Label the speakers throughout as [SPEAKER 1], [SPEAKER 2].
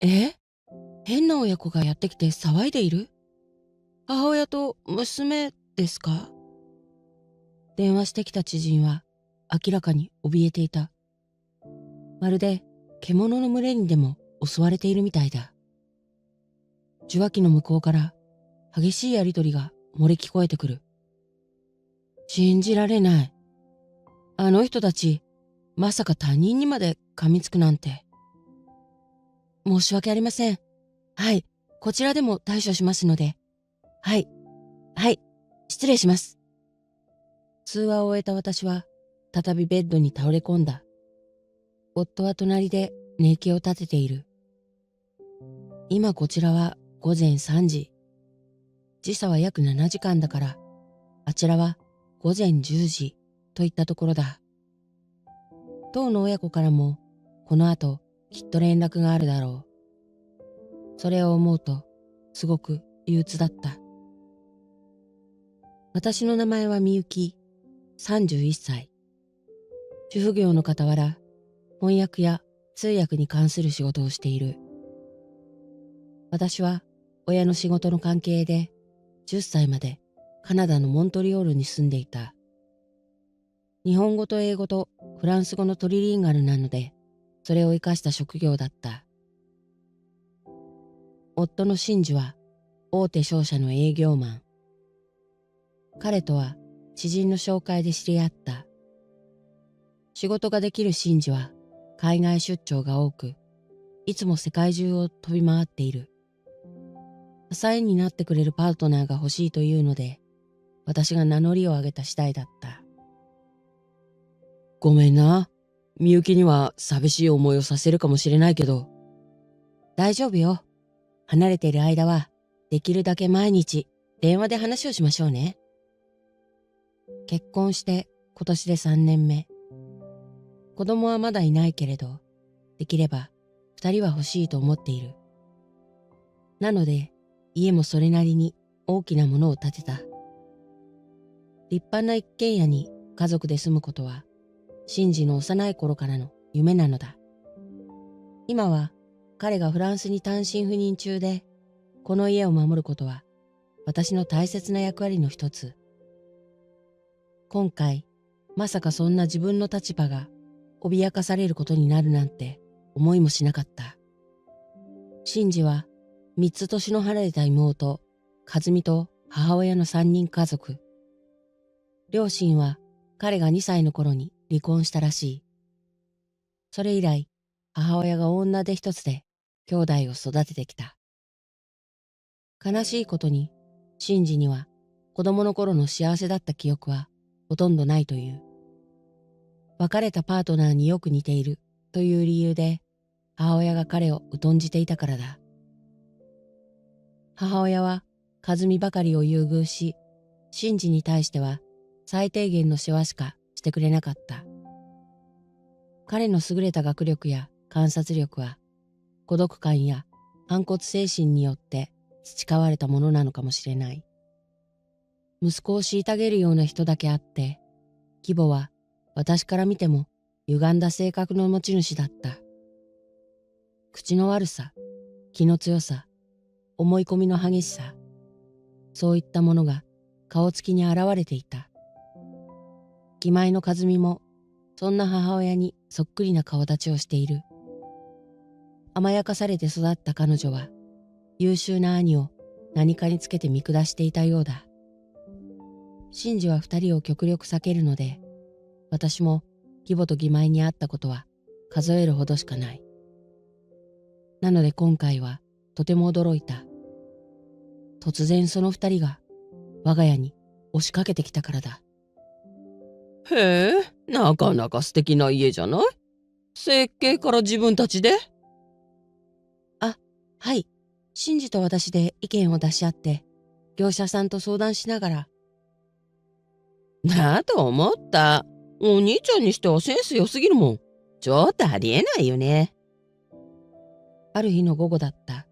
[SPEAKER 1] え、変な親子がやってきて騒いでいる？母親と娘ですか？電話してきた知人は明らかに怯えていた。まるで獣の群れにでも襲われているみたいだ。受話器の向こうから激しいやりとりが漏れ聞こえてくる。信じられない。あの人たち、まさか他人にまで噛みつくなんて。申し訳ありません。はい、こちらでも対処しますので。はい、はい、失礼します。通話を終えた私は、再びベッドに倒れ込んだ。夫は隣で寝息を立てている。今こちらは午前3時。時差は約7時間だから、あちらは午前10時といったところだ。当の親子からも、この後きっと連絡があるだろう。それを思うと、すごく憂鬱だった。私の名前はみゆき、31歳。主婦業の傍ら、翻訳や通訳に関する仕事をしている。私は親の仕事の関係で10歳までカナダのモントリオールに住んでいた。日本語と英語とフランス語のトリリンガルなので、それを生かした職業だった。夫の真珠は大手商社の営業マン。彼とは知人の紹介で知り合った。仕事ができる真珠は海外出張が多く、いつも世界中を飛び回っている。支えになってくれるパートナーが欲しいというので、私が名乗りを上げた次第だった。ごめんな。みゆきには寂しい思いをさせるかもしれないけど。大丈夫よ。離れている間は、できるだけ毎日電話で話をしましょうね。結婚して今年で3年目。子供はまだいないけれど、できれば2人は欲しいと思っている。なので、家もそれなりに大きなものを建てた。立派な一軒家に家族で住むことは、シンジの幼い頃からの夢なのだ。今は彼がフランスに単身赴任中で、この家を守ることは私の大切な役割の一つ。今回、まさかそんな自分の立場が脅かされることになるなんて思いもしなかった。シンジは3つ年の離れた妹、和美と母親の3人家族。両親は彼が2歳の頃に離婚したらしい。それ以来、母親が女手一つで兄弟を育ててきた。悲しいことに、シンジには子供の頃の幸せだった記憶はほとんどないという。別れたパートナーによく似ているという理由で、母親が彼を疎んじていたからだ。母親は和美ばかりを優遇し、シンジに対しては最低限の世話しかしてくれなかった。彼の優れた学力や観察力は、孤独感や反骨精神によって培われたものなのかもしれない。息子を虐げるような人だけあって、義母は私から見ても歪んだ性格の持ち主だった。口の悪さ、気の強さ、思い込みの激しさ、そういったものが顔つきに現れていた。義妹の和美もそんな母親にそっくりな顔立ちをしている。甘やかされて育った彼女は優秀な兄を何かにつけて見下していたようだ。シンジは2人を極力避けるので、私も義母と義妹に会ったことは数えるほどしかない。なので今回はとても驚いた。突然その2人が我が家に押しかけてきたからだ。へえ、なかなか素敵な家じゃない？設計から自分たちで？あ、はい。シンジと私で意見を出し合って、業者さんと相談しながら。だと思った。お兄ちゃんにしてはセンス良すぎるもん。ちょっとありえないよね。ある日の午後だった。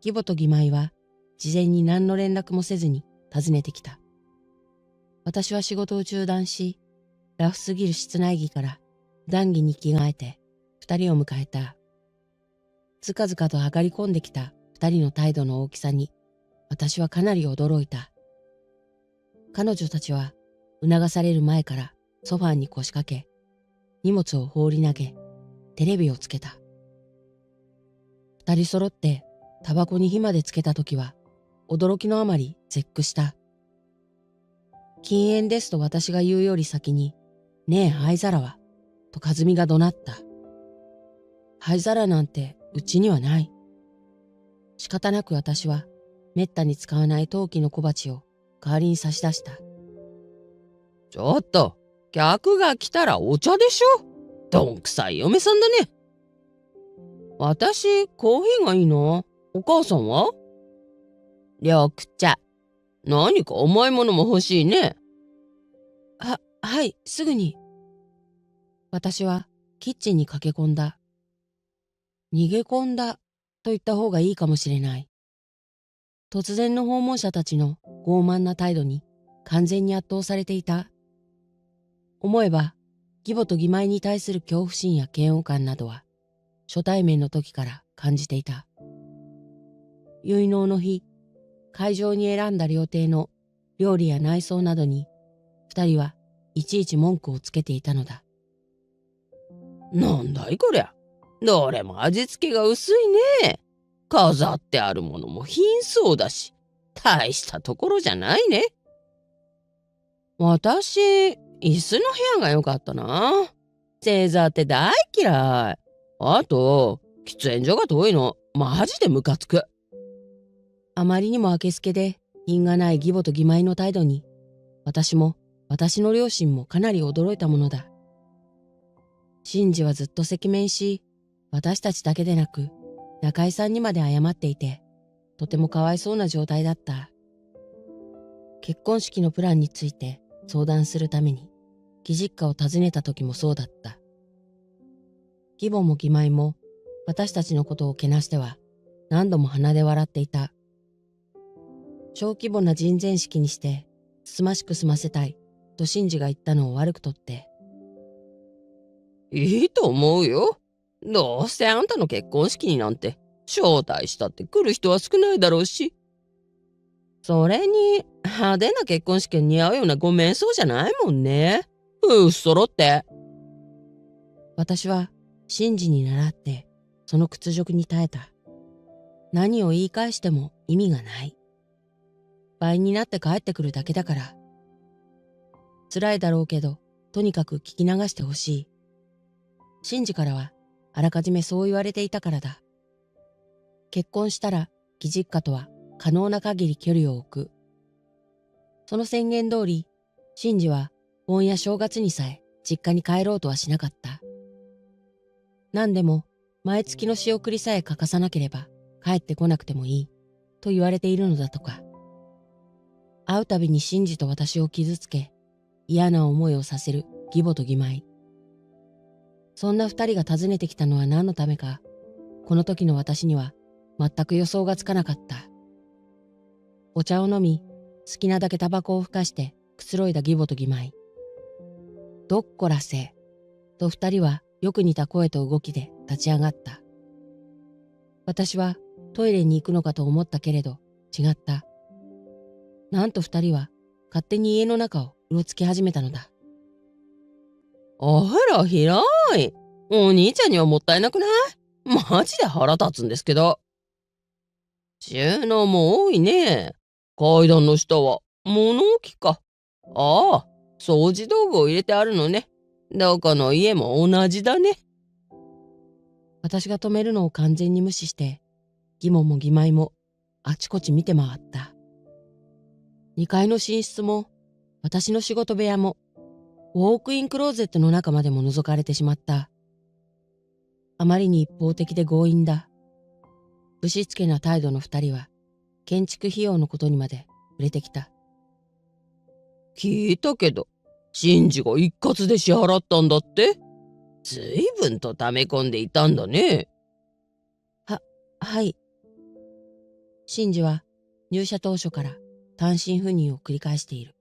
[SPEAKER 1] 義母と義妹は事前に何の連絡もせずに訪ねてきた。私は仕事を中断し、ラフすぎる室内着から談義に着替えて二人を迎えた。ずかずかと上がり込んできた二人の態度の大きさに、私はかなり驚いた。彼女たちは促される前からソファーに腰掛け、荷物を放り投げ、テレビをつけた。二人揃ってタバコに火までつけたときは、驚きのあまり絶句した。禁煙ですと私が言うより先に、ねえ灰皿は、と和美が怒鳴った。灰皿なんてうちにはない。仕方なく私は、めったに使わない陶器の小鉢を代わりに差し出した。ちょっと、客が来たらお茶でしょ。どんくさい嫁さんだね。私、コーヒーがいいな。お母さんは？緑茶。何か甘いものも欲しいね。はい、すぐに。私はキッチンに駆け込んだ。逃げ込んだと言った方がいいかもしれない。突然の訪問者たちの傲慢な態度に完全に圧倒されていた。思えば、義母と義妹に対する恐怖心や嫌悪感などは、初対面の時から感じていた。結納の日、会場に選んだ料亭の料理や内装などに、二人はいちいち文句をつけていたのだ。なんだいこりゃ。どれも味付けが薄いね。飾ってあるものも貧相だし、大したところじゃないね。私、椅子の部屋が良かったな。正座って大嫌い。あと、喫煙所が遠いの、マジでムカつく。あまりにもあけすけで品がない義母と義妹の態度に、私も私の両親もかなり驚いたものだ。真治はずっと赤面し、私たちだけでなく、中井さんにまで謝っていて、とてもかわいそうな状態だった。結婚式のプランについて相談するために、義実家を訪ねた時もそうだった。義母も義妹も、私たちのことをけなしては、何度も鼻で笑っていた。小規模な人前式にして、つつましく済ませたい、と真治が言ったのを悪くとって。いいと思うよ。どうせあんたの結婚式になんて、招待したって来る人は少ないだろうし。それに、派手な結婚式に似合うようなごめんそうじゃないもんね。うっそろって。私は、真治に倣って、その屈辱に耐えた。何を言い返しても意味がない。倍になって帰ってくるだけだから。辛いだろうけど、とにかく聞き流してほしい。真治からは、あらかじめそう言われていたからだ。結婚したら、義実家とは可能な限り距離を置く。その宣言通り、真治は盆や正月にさえ実家に帰ろうとはしなかった。何でも、毎月の仕送りさえ欠かさなければ帰ってこなくてもいい、と言われているのだとか。会うたびに真治と私を傷つけ、嫌な思いをさせる義母と義妹。そんな二人が訪ねてきたのは何のためか、この時の私には全く予想がつかなかった。お茶を飲み、好きなだけタバコをふかしてくつろいだ義母と義妹。どっこらせ、と二人はよく似た声と動きで立ち上がった。私はトイレに行くのかと思ったけれど、違った。なんと二人は勝手に家の中をうろつき始めたのだ。あら、広い。お兄ちゃんにはもったいなくない？マジで腹立つんですけど。収納も多いね。階段の下は物置か。ああ、掃除道具を入れてあるのね。どこの家も同じだね。私が止めるのを完全に無視して、義母も義妹もあちこち見て回った。2階の寝室も、私の仕事部屋も、ウォークインクローゼットの中までも覗かれてしまった。あまりに一方的で強引だ。ぶしつけな態度の二人は、建築費用のことにまで触れてきた。聞いたけど、真治が一括で支払ったんだって？ずいぶんと溜め込んでいたんだね。はい。真治は入社当初から単身赴任を繰り返している。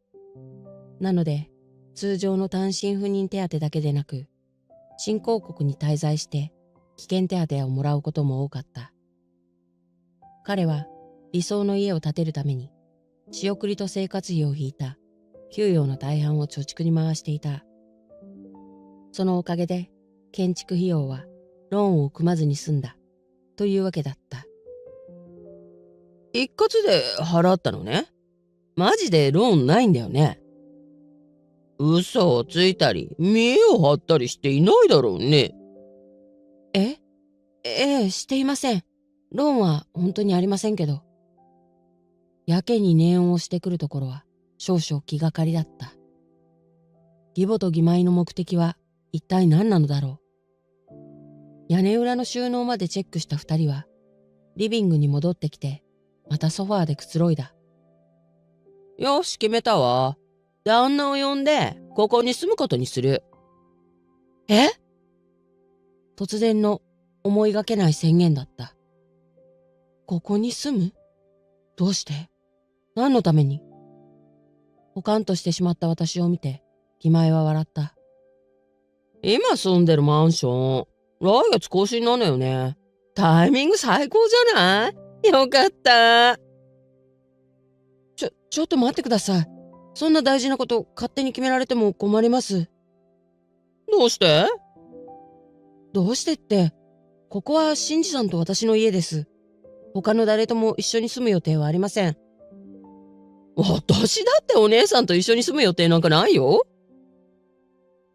[SPEAKER 1] なので、通常の単身赴任手当だけでなく、新興国に滞在して危険手当をもらうことも多かった。彼は理想の家を建てるために仕送りと生活費を引いた給与の大半を貯蓄に回していた。そのおかげで建築費用はローンを組まずに済んだというわけだった。一括で払ったのね。マジでローンないんだよね。嘘をついたり見栄を張ったりしていないだろうね。えええ、していません。ローンは本当にありませんけど。やけに念を押してくるところは少々気がかりだった。義母と義妹の目的は一体何なのだろう。屋根裏の収納までチェックした二人はリビングに戻ってきてまたソファーでくつろいだ。よし、決めたわ。旦那を呼んでここに住むことにする。え？突然の思いがけない宣言だった。ここに住む？どうして？何のために？ポカンとしてしまった私を見て義妹は笑った。今住んでるマンション来月更新なのよね。タイミング最高じゃない？よかった。ちょっと待ってください。そんな大事なこと勝手に決められても困ります。どうして？どうしてって、ここはシンジさんと私の家です。他の誰とも一緒に住む予定はありません。私だってお姉さんと一緒に住む予定なんかないよ。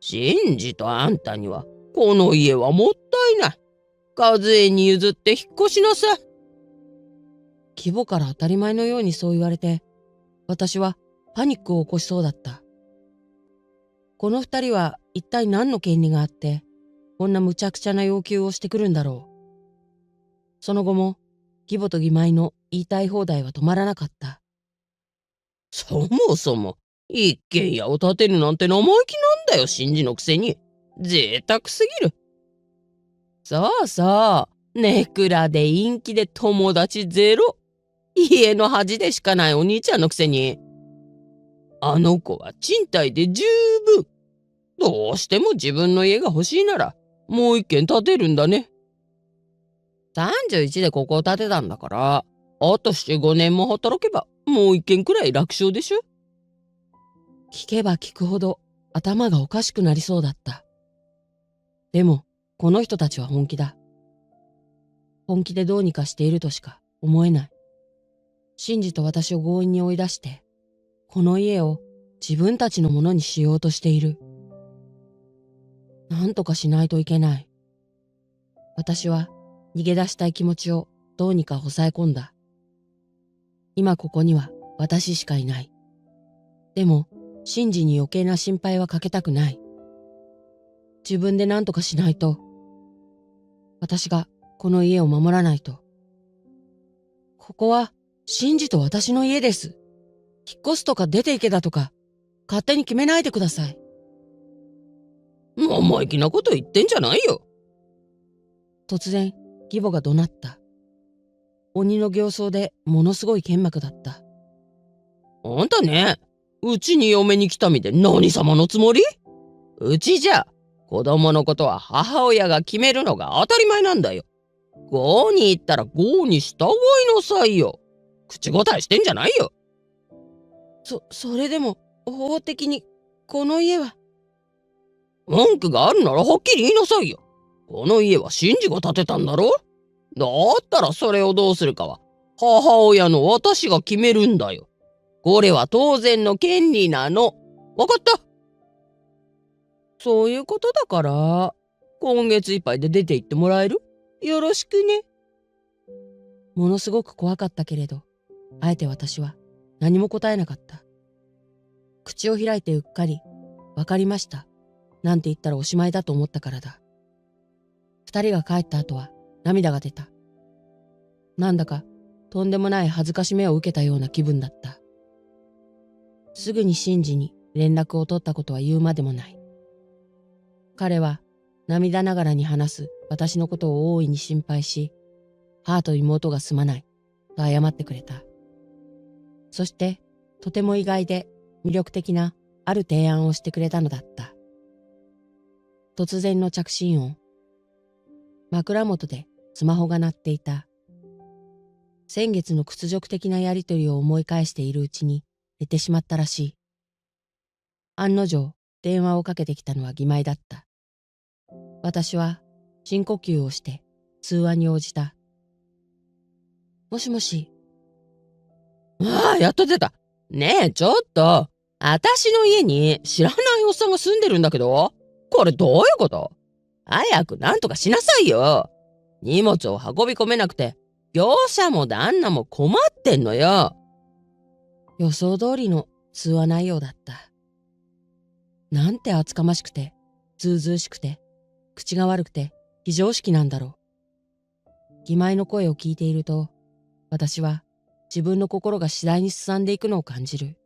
[SPEAKER 1] シンジとあんたにはこの家はもったいない。和江に譲って引っ越しなさい。義母から当たり前のようにそう言われて、私はパニックを起こしそうだった。この二人は一体何の権利があって、こんな無茶苦茶な要求をしてくるんだろう。その後も、義母と義妹の言いたい放題は止まらなかった。そもそも、一軒家を建てるなんて生意気なんだよ、シンジのくせに。贅沢すぎる。そうそう、ネクラで陰気で友達ゼロ。家の恥でしかないお兄ちゃんのくせに。あの子は賃貸で十分。どうしても自分の家が欲しいなら、もう一軒建てるんだね。31でここを建てたんだから、あと4、5年も働けば、もう一軒くらい楽勝でしょ。聞けば聞くほど頭がおかしくなりそうだった。でも、この人たちは本気だ。本気でどうにかしているとしか思えない。シンジと私を強引に追い出して、この家を自分たちのものにしようとしている。なんとかしないといけない。私は逃げ出したい気持ちをどうにか抑え込んだ。今ここには私しかいない。でも、シンジに余計な心配はかけたくない。自分で何とかしないと。私がこの家を守らないと。ここはシンジと私の家です。引っ越すとか出て行けだとか、勝手に決めないでください。生意気なこと言ってんじゃないよ。突然、義母が怒鳴った。鬼の形相でものすごい剣幕だった。あんたね、うちに嫁に来た身で何様のつもり？うちじゃ、子供のことは母親が決めるのが当たり前なんだよ。郷に行ったら郷に従いなさいよ。口答えしてんじゃないよ。それでも、法的に、この家は。文句があるならはっきり言いなさいよ。この家はシンジが建てたんだろ？だったらそれをどうするかは、母親の私が決めるんだよ。これは当然の権利なの。わかった？そういうことだから、今月いっぱいで出て行ってもらえる？よろしくね。ものすごく怖かったけれど、あえて私は何も答えなかった。口を開いてうっかり、わかりました。なんて言ったらおしまいだと思ったからだ。二人が帰った後は涙が出た。なんだかとんでもない恥ずかしめを受けたような気分だった。すぐにシンジに連絡を取ったことは言うまでもない。彼は涙ながらに話す私のことを大いに心配し、母と妹がすまないと謝ってくれた。そしてとても意外で魅力的なある提案をしてくれたのだった。突然の着信音。枕元でスマホが鳴っていた。先月の屈辱的なやりとりを思い返しているうちに寝てしまったらしい。案の定、電話をかけてきたのは義妹だった。私は深呼吸をして通話に応じた。もしもし。
[SPEAKER 2] ああ、やっと出た。ねえ、ちょっと。私の家に知らないおっさんが住んでるんだけど、これどういうこと？早くなんとかしなさいよ。荷物を運び込めなくて、業者も旦那も困ってんのよ。
[SPEAKER 1] 予想通りの通話内容だった。なんて厚かましくて、ずうずうしくて、口が悪くて、非常識なんだろう。義妹の声を聞いていると、私は自分の心が次第にすさんでいくのを感じる。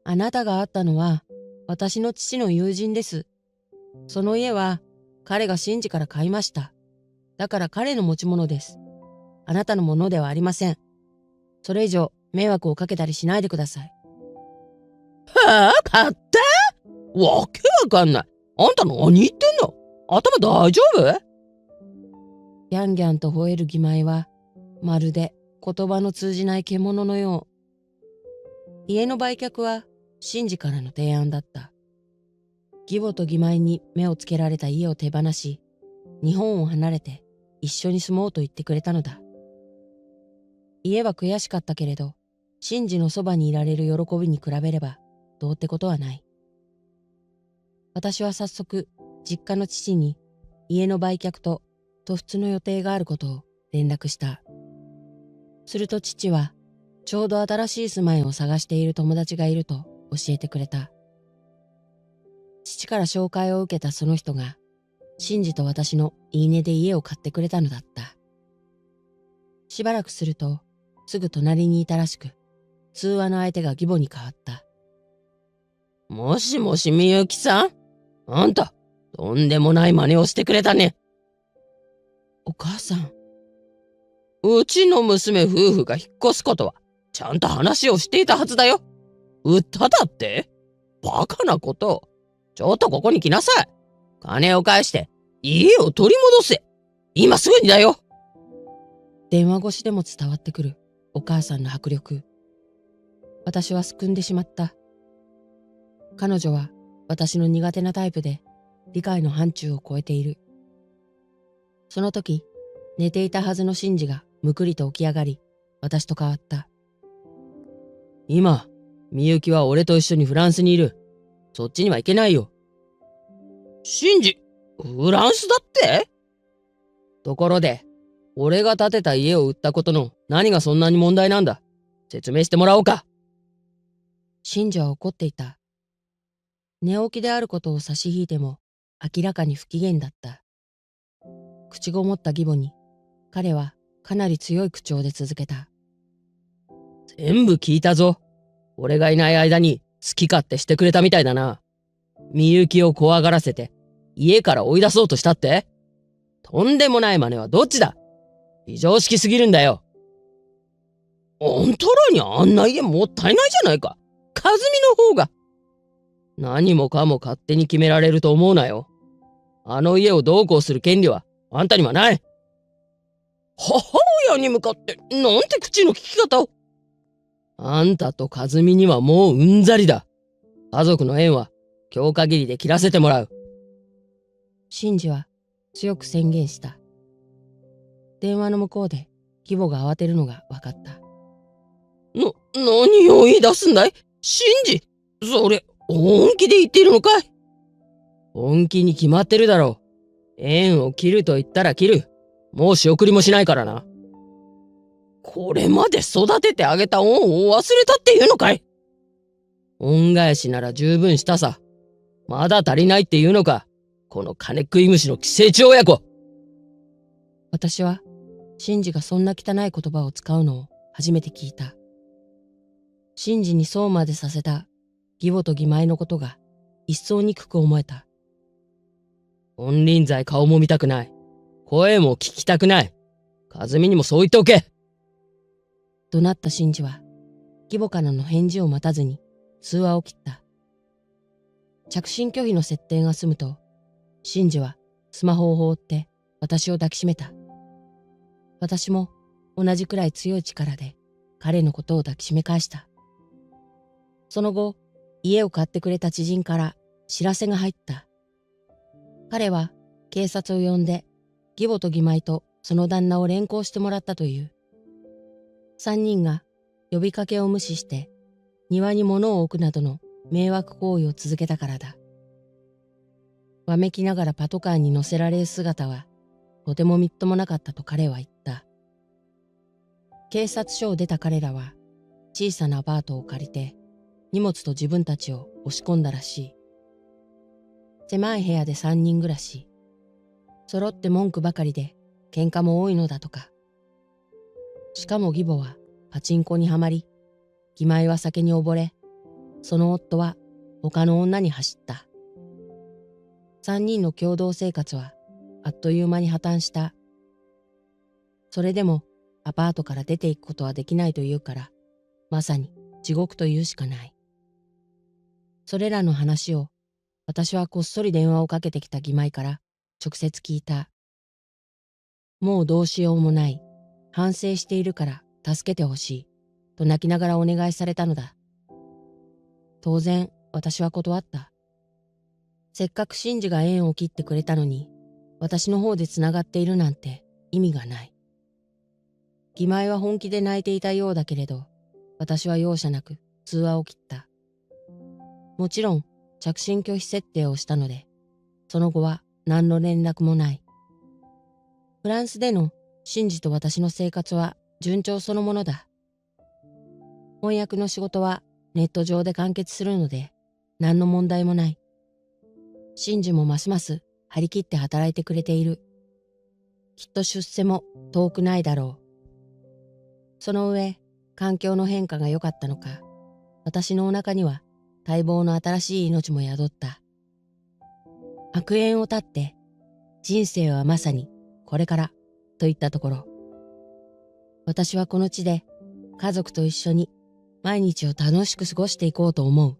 [SPEAKER 1] あなたが会ったのは、私の父の友人です。その家は、彼が新次から買いました。だから彼の持ち物です。あなたのものではありません。それ以上、迷惑をかけたりしないでください。
[SPEAKER 2] はあ、買った？わけわかんない。あんた何言ってんの？頭大丈夫？
[SPEAKER 1] ギャンギャンと吠える義妹は、まるで言葉の通じない獣のよう。家の売却は、新次からの提案だった。義母と義妹に目をつけられた家を手放し、日本を離れて一緒に住もうと言ってくれたのだ。家は悔しかったけれど、新次のそばにいられる喜びに比べれば、どうってことはない。私は早速、実家の父に家の売却と渡出の予定があることを連絡した。すると父は、ちょうど新しい住まいを探している友達がいると教えてくれた。父から紹介を受けたその人が、新次と私の言い値で家を買ってくれたのだった。しばらくすると、すぐ隣にいたらしく、通話の相手が義母に変わった。
[SPEAKER 2] もしもしみゆきさん？あんた、とんでもない真似をしてくれたね。
[SPEAKER 1] お母さん。
[SPEAKER 2] うちの娘夫婦が引っ越すことは、ちゃんと話をしていたはずだよ。売っただって？バカなこと。ちょっとここに来なさい。金を返して、家を取り戻せ。今すぐにだよ。
[SPEAKER 1] 電話越しでも伝わってくるお母さんの迫力。私はすくんでしまった。彼女は私の苦手なタイプで理解の範疇を超えている。その時、寝ていたはずの新次がむくりと起き上がり、私と変わった。
[SPEAKER 2] 今、みゆきは俺と一緒にフランスにいる。そっちには行けないよ。シンジ、フランスだって？ところで、俺が建てた家を売ったことの何がそんなに問題なんだ？説明してもらおうか。
[SPEAKER 1] 新次は怒っていた。寝起きであることを差し引いても明らかに不機嫌だった。口ごもった義母に彼はかなり強い口調で続けた。
[SPEAKER 2] 全部聞いたぞ。俺がいない間に好き勝手してくれたみたいだな。みゆきを怖がらせて家から追い出そうとしたって？とんでもない真似はどっちだ？非常識すぎるんだよ。あんたらにあんな家もったいないじゃないか。和美の方が。何もかも勝手に決められると思うなよ。あの家をどうこうする権利はあんたにはない。母親に向かってなんて口の利き方を。あんたと和美にはもううんざりだ。家族の縁は今日限りで切らせてもらう。
[SPEAKER 1] 新次は強く宣言した。電話の向こうで義母が慌てるのが分かった。
[SPEAKER 2] 何を言い出すんだい？新次、それ本気で言っているのかい？本気に決まってるだろう。縁を切ると言ったら切る。もう仕送りもしないからな。これまで育ててあげた恩を忘れたっていうのかい？恩返しなら十分したさ。まだ足りないっていうのか？この金食い虫の寄生虫親子。
[SPEAKER 1] 私は新次がそんな汚い言葉を使うのを初めて聞いた。新次にそうまでさせた義母と義妹のことが一層憎く思えた。
[SPEAKER 2] 金輪際顔も見たくない。声も聞きたくない。和美にもそう言っておけ。
[SPEAKER 1] 怒鳴った新次は義母からの返事を待たずに通話を切った。着信拒否の設定が済むと新次はスマホを放って私を抱きしめた。私も同じくらい強い力で彼のことを抱きしめ返した。その後、家を買ってくれた知人から知らせが入った。彼は警察を呼んで義母と義妹とその旦那を連行してもらったという。三人が呼びかけを無視して庭に物を置くなどの迷惑行為を続けたからだ。わめきながらパトカーに乗せられる姿はとてもみっともなかったと彼は言った。警察署を出た彼らは小さなアパートを借りて荷物と自分たちを押し込んだらしい。狭い部屋で三人暮らし、揃って文句ばかりで喧嘩も多いのだとか。しかも義母はパチンコにはまり、義妹は酒に溺れ、その夫は他の女に走った。三人の共同生活はあっという間に破綻した。それでもアパートから出ていくことはできないというから、まさに地獄というしかない。それらの話を私はこっそり電話をかけてきた義妹から直接聞いた。もうどうしようもない。反省しているから助けてほしい。と泣きながらお願いされたのだ。当然私は断った。せっかく真治が縁を切ってくれたのに、私の方でつながっているなんて意味がない。義妹は本気で泣いていたようだけれど、私は容赦なく通話を切った。もちろん着信拒否設定をしたので、その後は何の連絡もない。フランスでの真治と私の生活は順調そのものだ。翻訳の仕事はネット上で完結するので何の問題もない。真治もますます張り切って働いてくれている。きっと出世も遠くないだろう。その上、環境の変化が良かったのか、私のお腹には待望の新しい命も宿った。悪縁を断って、人生はまさにこれからといったところ、私はこの地で家族と一緒に毎日を楽しく過ごしていこうと思う。